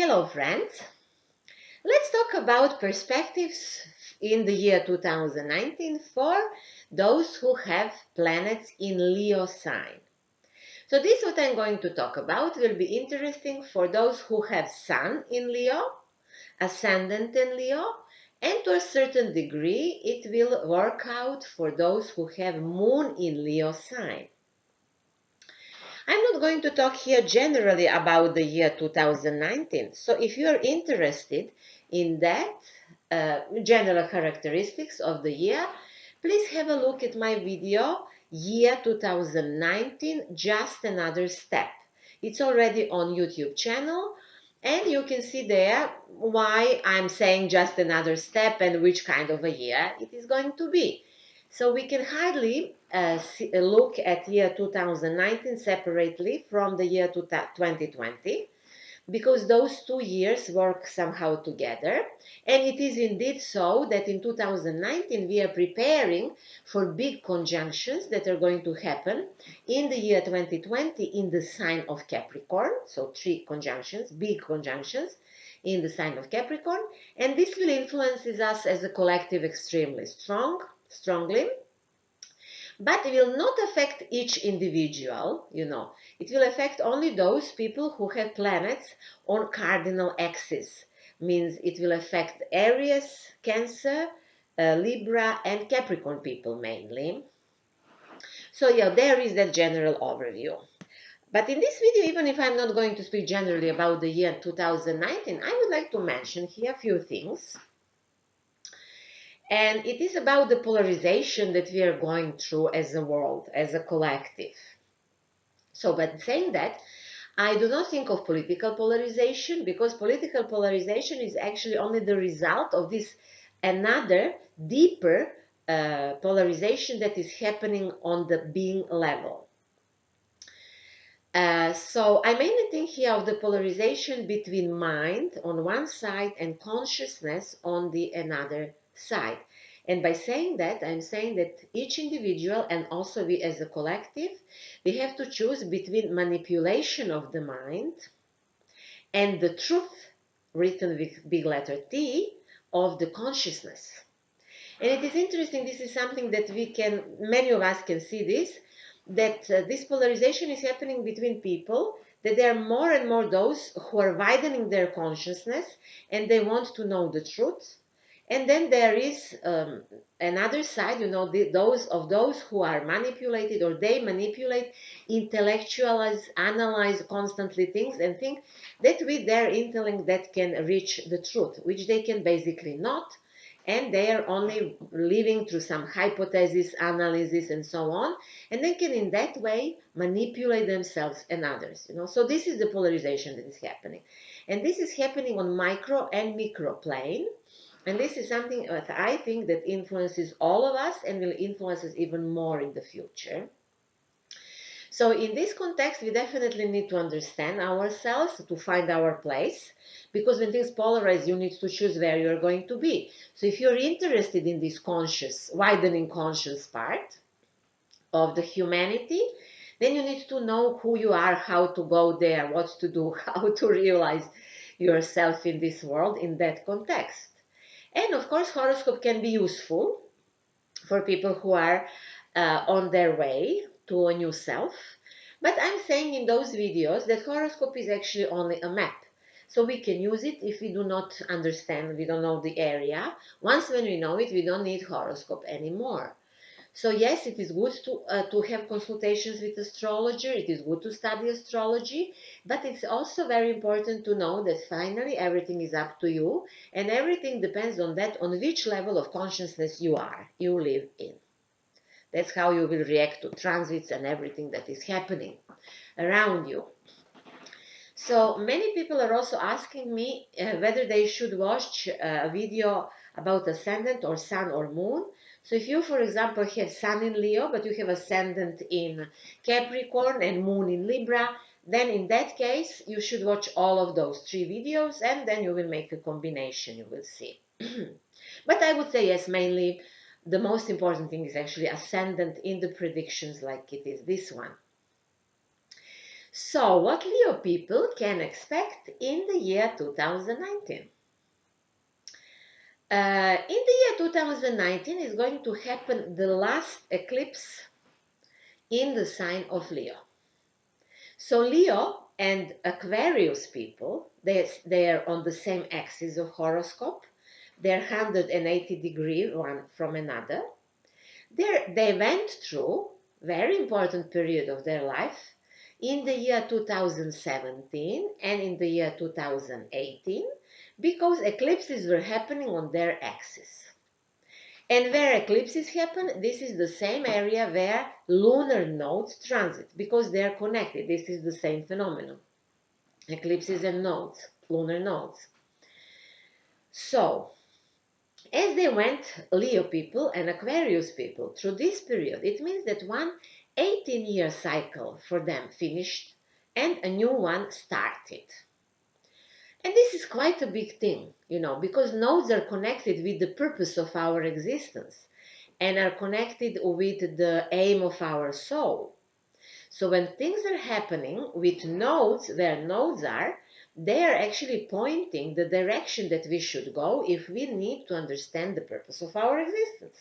Hello friends, let's talk about perspectives in the year 2019 for those who have planets in Leo sign. So this what I'm going to talk about will be interesting for those who have Sun in Leo, Ascendant in Leo, and to a certain degree it will work out for those who have Moon in Leo sign. I'm not going to talk here generally about the year 2019. So if you are interested in that general characteristics of the year, please have a look at my video, Year 2019, Just Another Step. It's already on YouTube channel and you can see there why I'm saying just another step and which kind of a year it is going to be. So we can hardly look at year 2019 separately from the year 2020 because those 2 years work somehow together. And it is indeed so that in 2019 we are preparing for big conjunctions that are going to happen in the year 2020 in the sign of Capricorn. So 3 conjunctions, big conjunctions in the sign of Capricorn. And this will influence us as a collective extremely strongly, but it will not affect each individual, It will affect only those people who have planets on cardinal axis. Means it will affect Aries, Cancer, Libra, and Capricorn people mainly. So yeah, there is that general overview. But in this video, even if I'm not going to speak generally about the year 2019, I would like to mention here a few things. And it is about the polarization that we are going through as a world, as a collective. So, but saying that, I do not think of political polarization because political polarization is actually only the result of this another deeper polarization that is happening on the being level. So I mainly think here of the polarization between mind on one side and consciousness on the another side. And by saying that, I'm saying that each individual and also we as a collective, we have to choose between manipulation of the mind and the truth, written with big letter T, of the consciousness. And it is interesting, this is something that many of us can see that this polarization is happening between people, that there are more and more those who are widening their consciousness and they want to know the truth. And then there is another side, those who are manipulated or they manipulate, intellectualize, analyze constantly things and think that with their intellect that can reach the truth, which they can basically not. And they are only living through some hypothesis, analysis, and so on, and they can in that way manipulate themselves and others. So this is the polarization that is happening, and this is happening on micro and micro plane, and this is something that I think that influences all of us and will influence us even more in the future. So in this context, we definitely need to understand ourselves to find our place, because when things polarize, you need to choose where you're going to be. So if you're interested in this widening conscious part of the humanity, then you need to know who you are, how to go there, what to do, how to realize yourself in this world in that context. And of course, horoscope can be useful for people who are on their way to a new self. But I'm saying in those videos that horoscope is actually only a map. So we can use it if we do not understand, we don't know the area. Once when we know it, we don't need horoscope anymore. So yes, it is good to have consultations with astrologer. It is good to study astrology, but it's also very important to know that finally everything is up to you, and everything depends on which level of consciousness you live in. That's how you will react to transits and everything that is happening around you. So many people are also asking me whether they should watch a video about ascendant or sun or moon. So if you, for example, have sun in Leo, but you have ascendant in Capricorn and moon in Libra, then in that case, you should watch all of those 3 videos and then you will make a combination, you will see. But I would say yes, mainly the most important thing is actually ascendant in the predictions like it is this one. So, what Leo people can expect in the year 2019? In the year 2019 is going to happen the last eclipse in the sign of Leo. So Leo and Aquarius people, they're on the same axis of horoscope. They're 180-degree one from another. They went through very important period of their life in the year 2017 and in the year 2018 because eclipses were happening on their axis. And where eclipses happen, this is the same area where lunar nodes transit because they are connected. This is the same phenomenon. Eclipses and nodes, lunar nodes. So, as they went, Leo people and Aquarius people, through this period, it means that one 18-year cycle for them finished and a new one started. And this is quite a big thing, because nodes are connected with the purpose of our existence and are connected with the aim of our soul. So when things are happening with nodes, where nodes are, they are actually pointing the direction that we should go if we need to understand the purpose of our existence.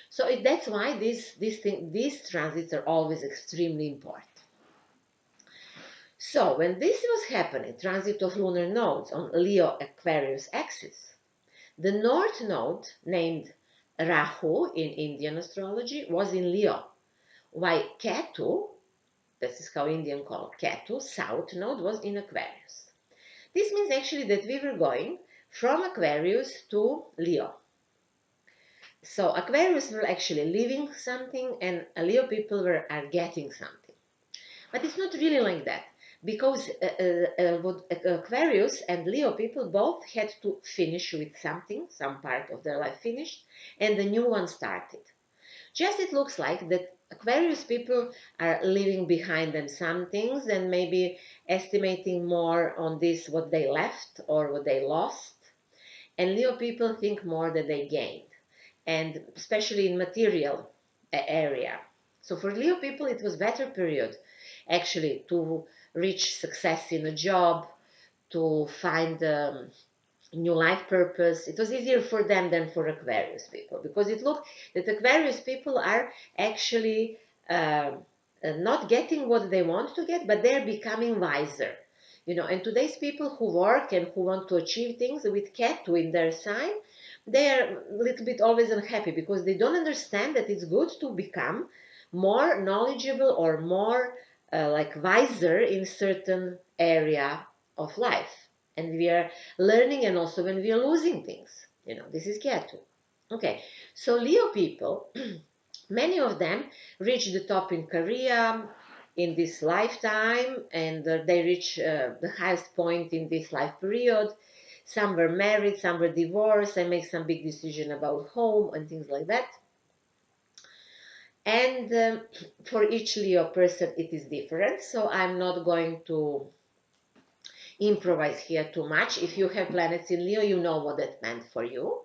So that's why these transits are always extremely important. So when this was happening, transit of lunar nodes on Leo Aquarius axis, the north node, named Rahu in Indian astrology, was in Leo, while Ketu, this is how Indian call Ketu, south node, was in Aquarius. This means actually that we were going from Aquarius to Leo. So Aquarius were actually leaving something and Leo people are getting something. But it's not really like that because Aquarius and Leo people both had to finish with something, some part of their life finished, and the new one started. Just it looks like that Aquarius people are leaving behind them some things and maybe estimating more on this what they left or what they lost. And Leo people think more that they gained, and especially in material area. So for Leo people it was better period actually to reach success in a job, to find new life purpose. It was easier for them than for Aquarius people because it looked that Aquarius people are actually not getting what they want to get, but they're becoming wiser. And today's people who work and who want to achieve things with Ketu in their sign, they are a little bit always unhappy because they don't understand that it's good to become more knowledgeable or more like wiser in certain area of life. And we are learning, and also when we are losing things. This is Ketu. Okay, so Leo people, many of them reach the top in career in this lifetime, and they reach the highest point in this life period. Some were married, some were divorced, and make some big decision about home and things like that. And for each Leo person it is different, so I'm not going to improvise here too much. If you have planets in Leo, you know what that meant for you.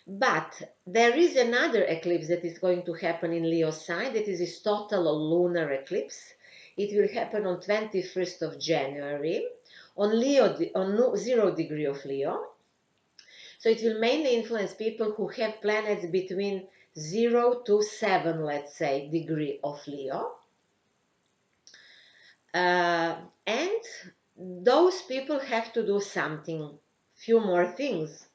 But there is another eclipse that is going to happen in Leo sign. That is this total lunar eclipse. It will happen on 21st of January on Leo, on 0 degree of Leo. So it will mainly influence people who have planets between 0 to 7, let's say, degree of Leo. And those people have to do something, few more things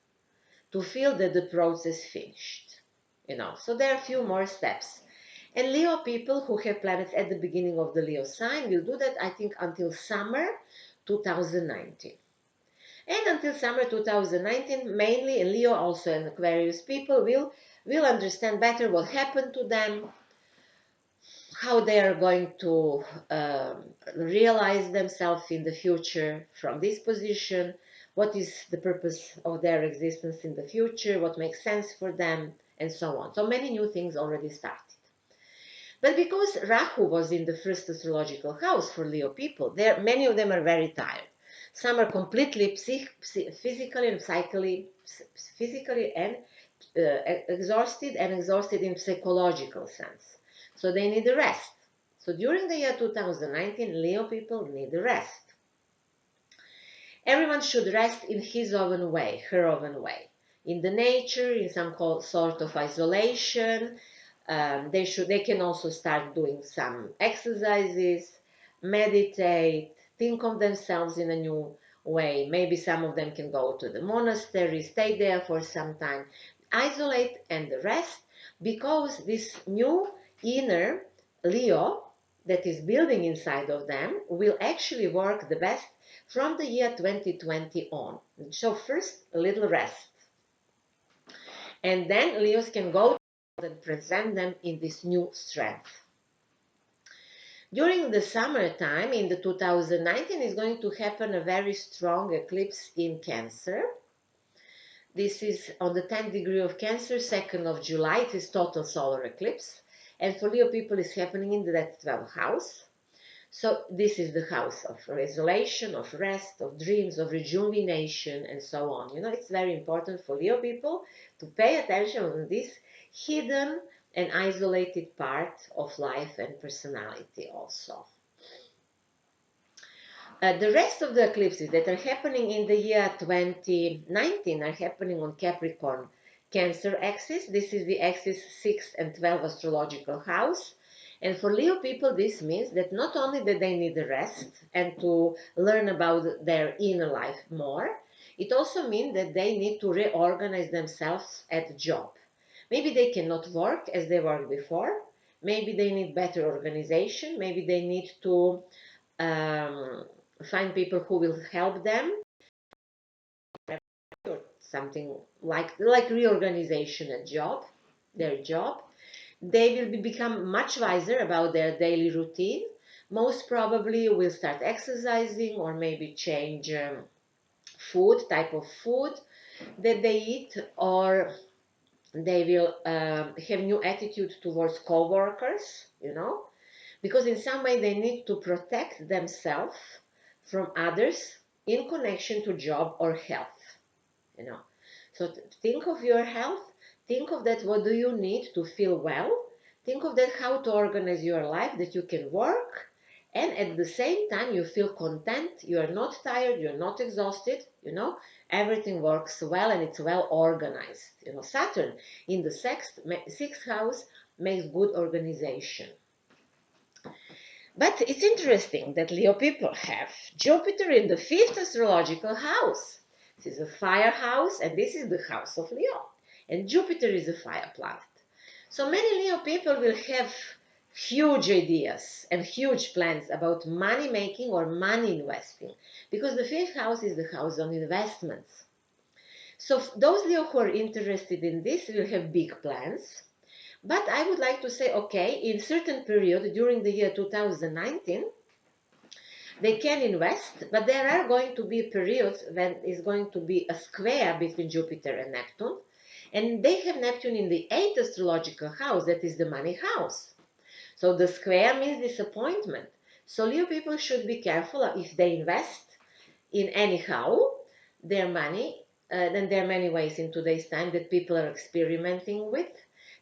to feel that the process finished. So there are a few more steps. And Leo people who have planets at the beginning of the Leo sign will do that, I think, until summer 2019. And until summer 2019, mainly Leo also and Aquarius people will understand better what happened to them, how they are going to realize themselves in the future from this position, what is the purpose of their existence in the future, what makes sense for them, and so on. So many new things already started. But because Rahu was in the first astrological house for Leo people, many of them are very tired. Some are completely physically and psychically, exhausted in psychological sense. So they need a rest. So during the year 2019, Leo people need rest. Everyone should rest in his own way, her own way. In the nature, in some sort of isolation. They can also start doing some exercises, meditate, think of themselves in a new way. Maybe some of them can go to the monastery, stay there for some time, isolate and rest, because this new inner Leo that is building inside of them will actually work the best from the year 2020 on. So first, a little rest. And then Leos can go and present them in this new strength. During the summertime, in the 2019, is going to happen a very strong eclipse in Cancer. This is on the 10th degree of Cancer, 2nd of July. It is total solar eclipse. And for Leo people, it's happening in that 12th house. So this is the house of isolation, of rest, of dreams, of rejuvenation, and so on. You know, it's very important for Leo people to pay attention on this hidden and isolated part of life and personality also. The rest of the eclipses that are happening in the year 2019 are happening on Capricorn Cancer axis. This is the axis 6 and 12 astrological house. And for Leo people, this means that not only that they need the rest and to learn about their inner life more, it also means that they need to reorganize themselves at the job. Maybe they cannot work as they worked before. Maybe they need better organization. Maybe they need to find people who will help them, or something like reorganization at their job. They will become much wiser about their daily routine. Most probably will start exercising, or maybe change type of food that they eat, or they will have new attitude towards co-workers, because in some way they need to protect themselves from others in connection to job or health, you know. So think of your health, think of that, what do you need to feel well, think of that, how to organize your life that you can work and at the same time you feel content, you are not tired, you're not exhausted, everything works well and it's well organized. Saturn in the sixth house makes good organization. But it's interesting that Leo people have Jupiter in the 5th astrological house. This is a fire house, and this is the house of Leo. And Jupiter is a fire planet. So many Leo people will have huge ideas and huge plans about money making or money investing, because the 5th house is the house on investments. So those Leo who are interested in this will have big plans. But I would like to say, okay, in certain period during the year 2019, they can invest, but there are going to be periods when it's going to be a square between Jupiter and Neptune, and they have Neptune in the 8th astrological house, that is the money house. So the square means disappointment. So Leo people should be careful if they invest in anyhow their money. Then there are many ways in today's time that people are experimenting with.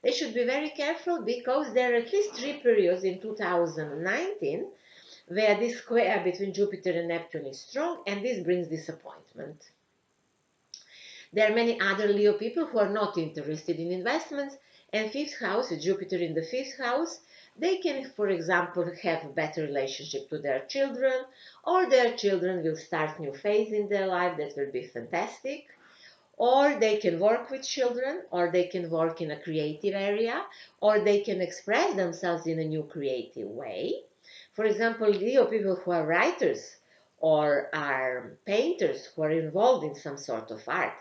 They should be very careful, because there are at least 3 periods in 2019 where this square between Jupiter and Neptune is strong, and this brings disappointment. There are many other Leo people who are not interested in investments, and 5th house, Jupiter in the 5th house, they can, for example, have a better relationship to their children, or their children will start new phase in their life that will be fantastic. Or they can work with children, or they can work in a creative area, or they can express themselves in a new creative way. For example, Leo people who are writers or are painters who are involved in some sort of art,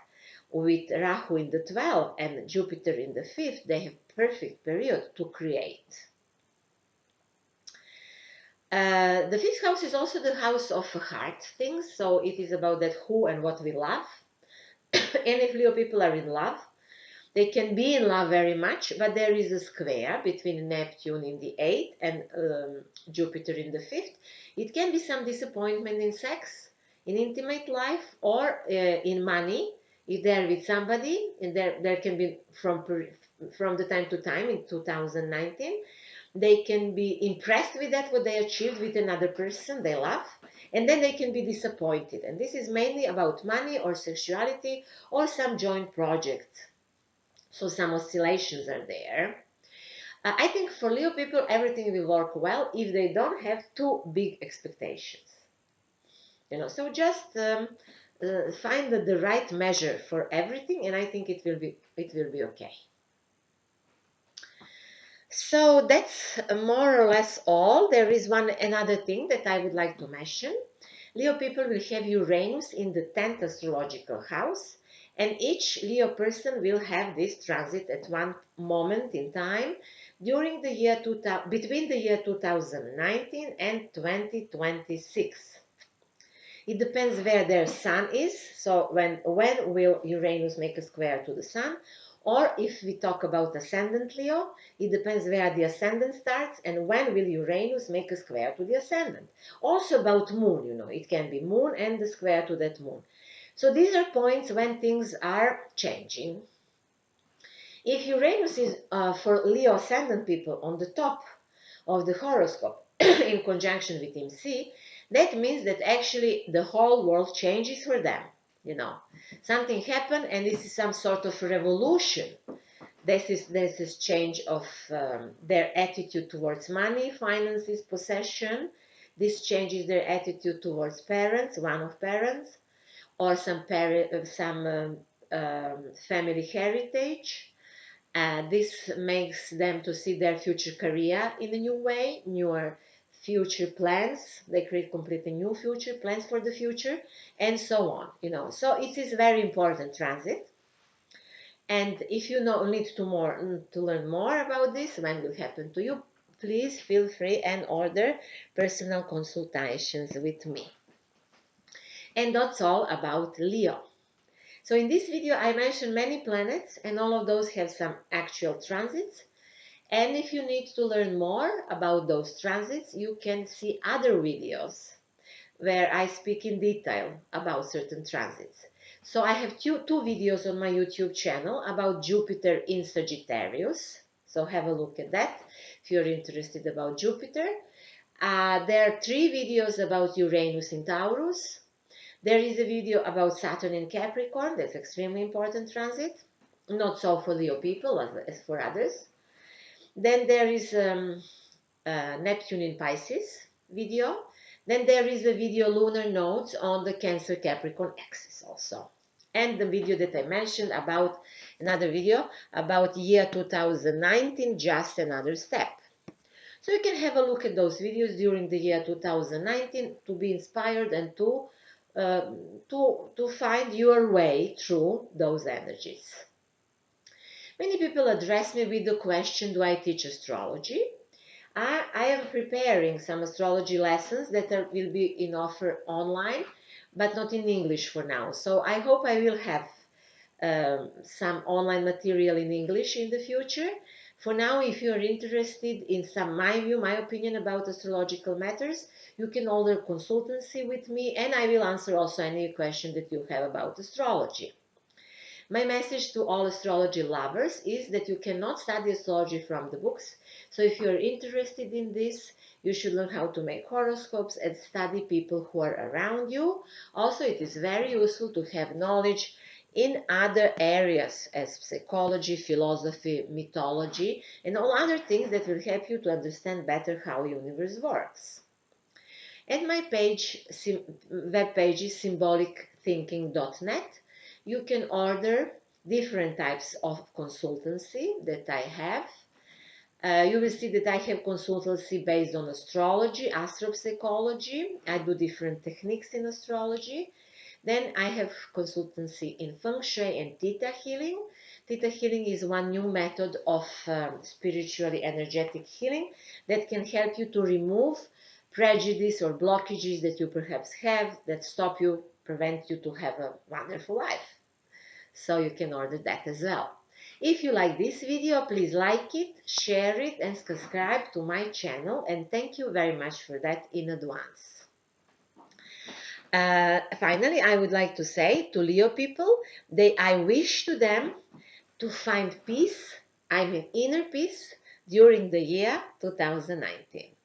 with Rahu in the 12th and Jupiter in the 5th, they have perfect period to create. The 5th house is also the house of heart things, so it is about that who and what we love. And if Leo people are in love, they can be in love very much, but there is a square between Neptune in the 8th and Jupiter in the 5th. It can be some disappointment in sex, in intimate life, or in money. If they're with somebody, and there can be from the time to time in 2019, They can be impressed with that, what they achieved with another person they love, and then they can be disappointed. And this is mainly about money or sexuality or some joint project. So some oscillations are there. I think for Leo people, everything will work well if they don't have too big expectations. So just find the right measure for everything, and I think it will be okay. So that's more or less all. There is another thing that I would like to mention. Leo people will have Uranus in the 10th astrological house, and each Leo person will have this transit at one moment in time during the year 2000, between the year 2019 and 2026. It depends where their sun is. So when will Uranus make a square to the sun? Or if we talk about ascendant Leo, it depends where the ascendant starts and when will Uranus make a square to the ascendant. Also about moon, it can be moon and the square to that moon. So these are points when things are changing. If Uranus is for Leo ascendant people on the top of the horoscope in conjunction with Micić, that means that actually the whole world changes for them. Something happened, and this is some sort of revolution. This is change of their attitude towards money, finances, possession. This changes their attitude towards parents, one of parents, or some family heritage. This makes them to see their future career in a new way, newer future plans. They create completely new future plans for the future, and so on. So it is very important transit. And if you need to learn more about this, when will happen to you, please feel free and order personal consultations with me. And that's all about Leo. So in this video, I mentioned many planets, and all of those have some actual transits. And if you need to learn more about those transits, you can see other videos where I speak in detail about certain transits. So I have two videos on my YouTube channel about Jupiter in Sagittarius. So have a look at that if you're interested about Jupiter. There are 3 videos about Uranus in Taurus. There is a video about Saturn in Capricorn. That's extremely important transit. Not so for Leo people as for others. Then there is Neptune in Pisces video. Then there is a video Lunar nodes on the Cancer Capricorn axis also. And the video that I mentioned about, another video about year 2019, just another step. So you can have a look at those videos during the year 2019 to be inspired and to find your way through those energies. Many people address me with the question, do I teach astrology? I am preparing some astrology lessons that will be in offer online, but not in English for now. So I hope I will have some online material in English in the future. For now, if you are interested in my opinion about astrological matters, you can order consultancy with me, and I will answer also any question that you have about astrology. My message to all astrology lovers is that you cannot study astrology from the books. So if you're interested in this, you should learn how to make horoscopes and study people who are around you. Also, it is very useful to have knowledge in other areas as psychology, philosophy, mythology, and all other things that will help you to understand better how the universe works. And my web page is symbolicthinking.net. You can order different types of consultancy that I have. You will see that I have consultancy based on astrology, astropsychology. I do different techniques in astrology. Then I have consultancy in Feng Shui and Thetahealing. Thetahealing is one new method of spiritually energetic healing that can help you to remove prejudice or blockages that you perhaps have that prevent you to have a wonderful life. So you can order that as well. If you like this video, please like it, share it, and subscribe to my channel, and thank you very much for that in advance. Finally, I would like to say to Leo people, I wish to them to find peace, I mean inner peace, during the year 2019.